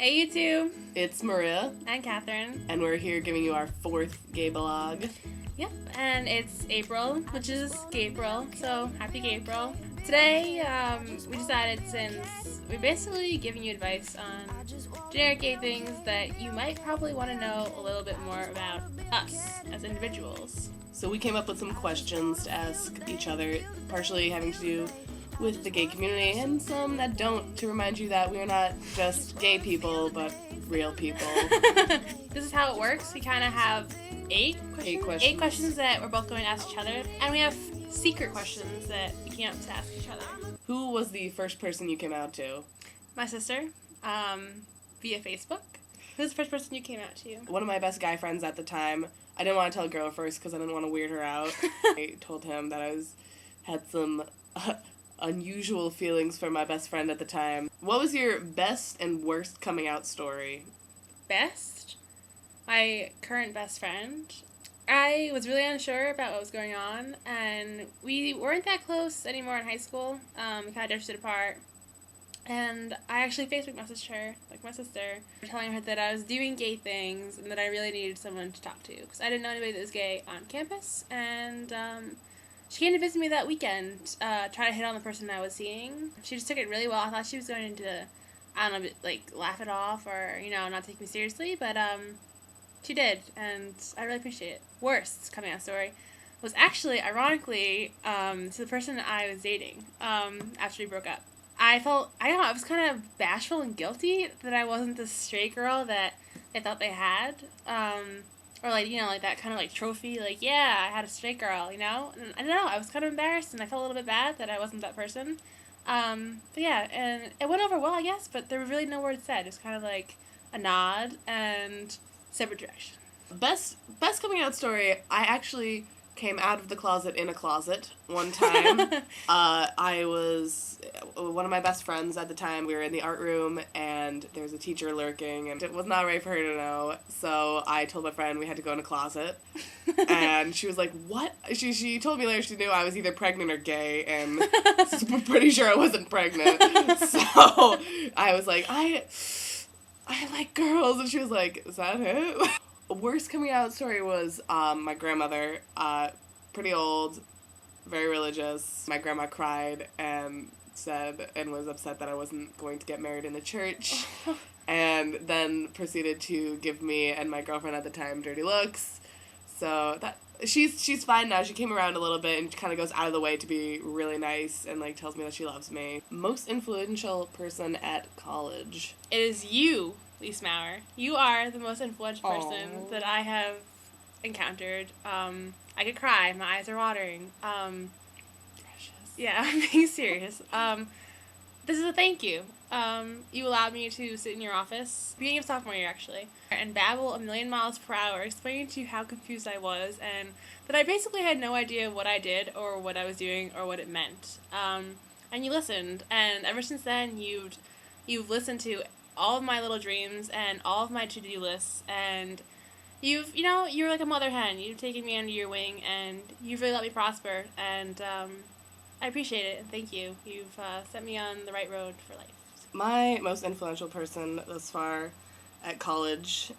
Hey YouTube, It's Maria, and Catherine. and we're here giving you our fourth gay blog. Yep, and it's April, which is Gapril, so happy Gapril. Today, we decided, since we're basically giving you advice on generic gay things, that you might probably want to know a little bit more about us as individuals. So we came up with some questions to ask each other, partially having to do with the gay community, and some that don't, to remind you that we are not just gay people, but real people. This is how it works. We kind of have eight questions that we're both going to ask each other, and we have secret questions that we can't ask each other. Who was the first person you came out to? My sister, via Facebook. Who's the first person you came out to? One of my best guy friends at the time. I didn't want to tell a girl first because I didn't want to weird her out. I told him that I had some unusual feelings for my best friend at the time. What was your best and worst coming out story? Best? My current best friend. I was really unsure about what was going on, and we weren't that close anymore in high school. We kind of drifted apart. And I actually Facebook messaged her, like my sister, telling her that I was doing gay things and that I really needed someone to talk to, because I didn't know anybody that was gay on campus. And she came to visit me that weekend, try to hit on the person I was seeing. She just took it really well. I thought she was going to, I don't know, like, laugh it off or, not take me seriously, but she did, and I really appreciate it. Worst coming out story was actually, ironically, to the person that I was dating after we broke up. I was kind of bashful and guilty that I wasn't the straight girl that they thought they had. Or, like that kind of, trophy, yeah, I had a straight girl, And I don't know, I was kind of embarrassed, and I felt a little bit bad that I wasn't that person. But yeah, and it went over well, I guess, but there were really no words said. It was kind of like a nod and separate direction. Best coming out story, I actually came out of the closet in a closet one time. I was one of my best friends at the time. We were in the art room, and there was a teacher lurking, and it was not right for her to know. So I told my friend we had to go in a closet, and she was like, "What?" She told me later she knew I was either pregnant or gay, and I'm pretty sure I wasn't pregnant. So I was like, I like girls, and she was like, "Is that it?" Worst coming out story was my grandmother, pretty old, very religious. My grandma cried and was upset that I wasn't going to get married in the church, and then proceeded to give me and my girlfriend at the time dirty looks. So that she's fine now. She came around a little bit and kind of goes out of the way to be really nice and tells me that she loves me. Most influential person at college. It is you, Lee Maurer. You are the most influential person that I have encountered. I could cry. My eyes are watering. Precious. Yeah, I'm being serious. This is a thank you. You allowed me to sit in your office, beginning of sophomore year actually, and babble a million miles per hour, explaining to you how confused I was, and that I basically had no idea what I did or what I was doing or what it meant. And you listened, and ever since then you've listened to all of my little dreams and all of my to-do lists, and you're like a mother hen. You've taken me under your wing, and you've really let me prosper, and I appreciate it, and thank you. You've set me on the right road for life. My most influential person thus far at college,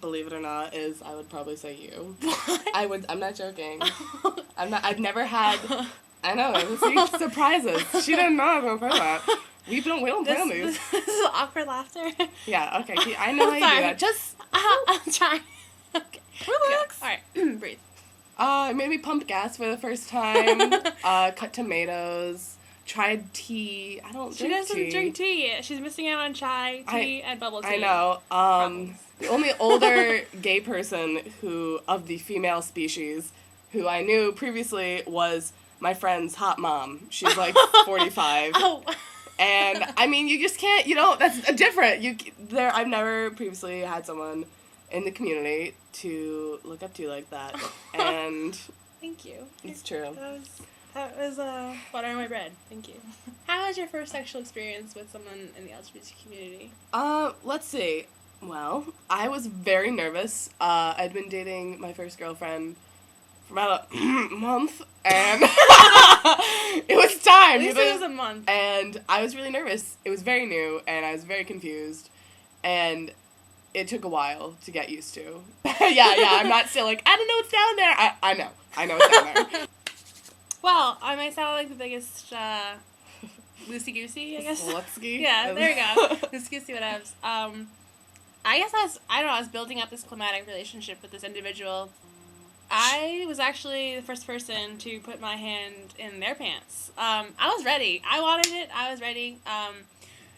believe it or not, is, I would probably say you. What? I'm not joking. I've never had, I know, see, surprises. She didn't know I was going to play that. We don't plan these. This is awkward laughter. Yeah, okay, I know how you do that. Just, I'm trying. Okay. relax. Alright, breathe. Maybe pumped gas for the first time, cut tomatoes, tried tea. I don't drink tea. She doesn't drink tea. She's missing out on chai, tea, and bubble tea. I know. The only older gay person of the female species who I knew previously was my friend's hot mom. She's like 45. Oh. And, I mean, you just can't, that's different. I've never previously had someone in the community to look up to like that. And thank you. It's true. That was butter on my bread. Thank you. How was your first sexual experience with someone in the LGBT community? Let's see. Well, I was very nervous. I'd been dating my first girlfriend for about a month, and it was time. At least it was a month. And I was really nervous. It was very new, and I was very confused. and it took a while to get used to. yeah, I'm not still like, I don't know what's down there. I know it's down there. Well, I might sound like the biggest loosey-goosey, I guess. Slutsky? Yeah, there you go. Loosey-goosey whatevs. I guess I was building up this climatic relationship with this individual. I was actually the first person to put my hand in their pants. I was ready. I wanted it. I was ready.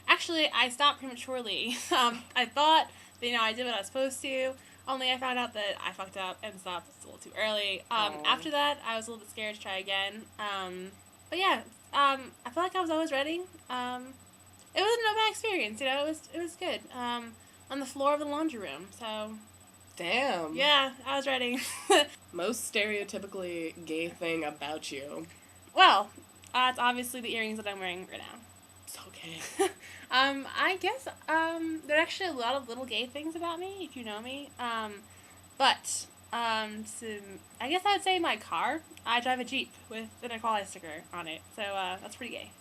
Actually, I stopped prematurely. I thought that, I did what I was supposed to, only I found out that I fucked up and stopped a little too early. After that, I was a little bit scared to try again. But yeah, I felt like I was always ready. It wasn't a bad experience, it was good. On the floor of the laundry room, so... Damn. Yeah, I was ready. Most stereotypically gay thing about you? Well, it's obviously the earrings that I'm wearing right now. It's okay. I guess, there are actually a lot of little gay things about me, if you know me. But, I guess I would say my car. I drive a Jeep with an equality sticker on it, so, that's pretty gay.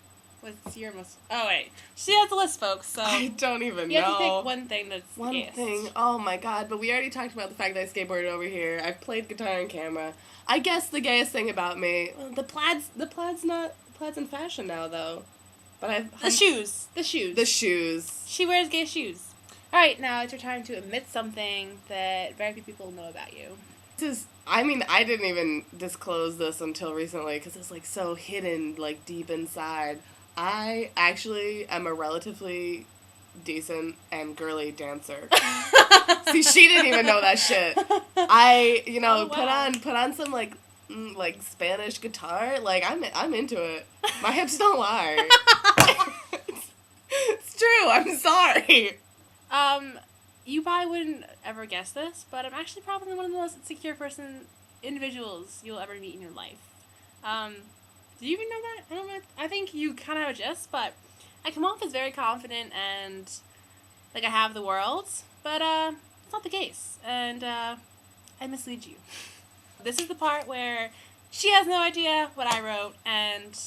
What's your most... Oh, wait. She has a list, folks, so... I don't even know. You have to pick one thing that's One gayest. thing. Oh, my God. But we already talked about the fact that I skateboarded over here. I've played guitar on camera. I guess the gayest thing about me... Well, the plaid's in fashion now, though. But The shoes. The shoes. She wears gay shoes. Alright, now it's your time to admit something that very few people know about you. I didn't even disclose this until recently because it's, so hidden, deep inside. I actually am a relatively decent and girly dancer. See, she didn't even know that shit. I, Oh, wow. put on some, Spanish guitar. I'm into it. My hips don't lie. It's true, I'm sorry. You probably wouldn't ever guess this, but I'm actually probably one of the most insecure individuals you'll ever meet in your life. Do you even know that? I don't know. I think you kind of have a gist, but I come off as very confident and like I have the world, but it's not the case, and I mislead you. This is the part where she has no idea what I wrote, and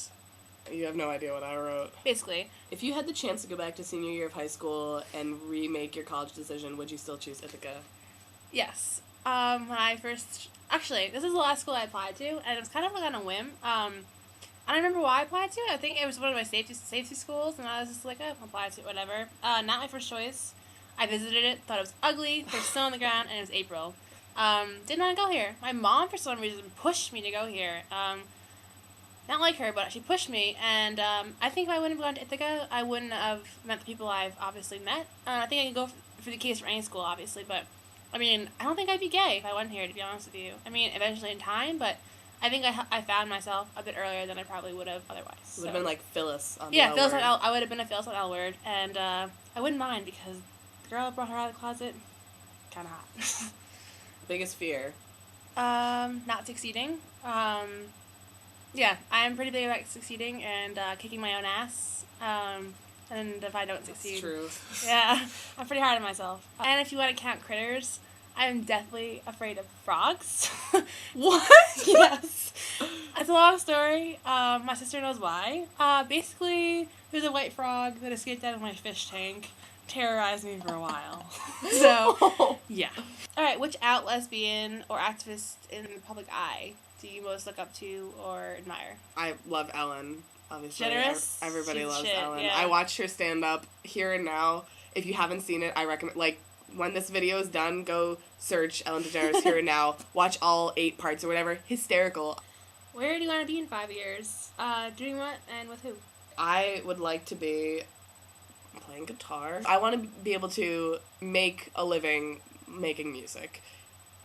you have no idea what I wrote. Basically. If you had the chance to go back to senior year of high school and remake your college decision, would you still choose Ithaca? Yes. When I first... Actually, this is the last school I applied to, and it was kind of on a whim. I don't remember why I applied to it. I think it was one of my safety schools, and I was just like, oh, I'll apply to it, whatever. Not my first choice. I visited it, thought it was ugly, there's snow on the ground, and it was April. Did not go here. My mom, for some reason, pushed me to go here. Not like her, but she pushed me, and I think if I wouldn't have gone to Ithaca, I wouldn't have met the people I've obviously met. I think I could go for the case for any school, obviously, but, I mean, I don't think I'd be gay if I went here, to be honest with you. I mean, eventually in time, but I think I found myself a bit earlier than I probably would have otherwise. Would have been like Phyllis on the Yeah, L Phyllis Word. I would have been a Phyllis on L Word, and I wouldn't mind, because the girl that brought her out of the closet, kind of hot. Biggest fear? Not succeeding. Yeah, I'm pretty big about succeeding and kicking my own ass. And if I don't succeed... That's true. Yeah, I'm pretty hard on myself. And if you want to count critters, I'm deathly afraid of frogs. What? Yes. It's a long story. My sister knows why. Basically, there's a white frog that escaped out of my fish tank. Terrorized me for a while. So, yeah. Alright, which out lesbian or activist in the public eye do you most look up to or admire? I love Ellen, obviously. Generous? Everybody She's loves shit, Ellen. yeah. I watched her stand up Here and Now. If you haven't seen it, I recommend, when this video is done, go search Ellen DeGeneres Here and Now. Watch all 8 parts or whatever. Hysterical. Where do you want to be in 5 years? Doing what and with who? I would like to be playing guitar. I want to be able to make a living making music.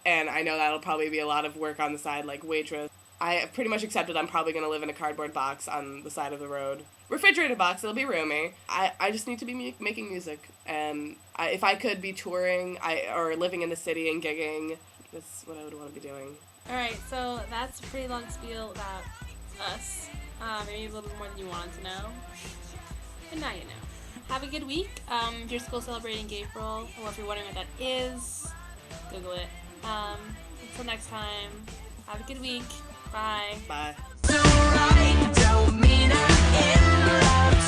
And I know that'll probably be a lot of work on the side, like waitress. I pretty much accepted I'm probably going to live in a cardboard box on the side of the road. Refrigerated box, it'll be roomy. I just need to be making music. And if I could be touring or living in the city and gigging, that's what I would want to be doing. Alright, so that's a pretty long spiel about us. Maybe a little bit more than you wanted to know. But now you know. Have a good week. If your school's celebrating Gaypril, or if you're wondering what that is, Google it. Until next time, have a good week. Bye. Bye. So right, don't mean I'm in love.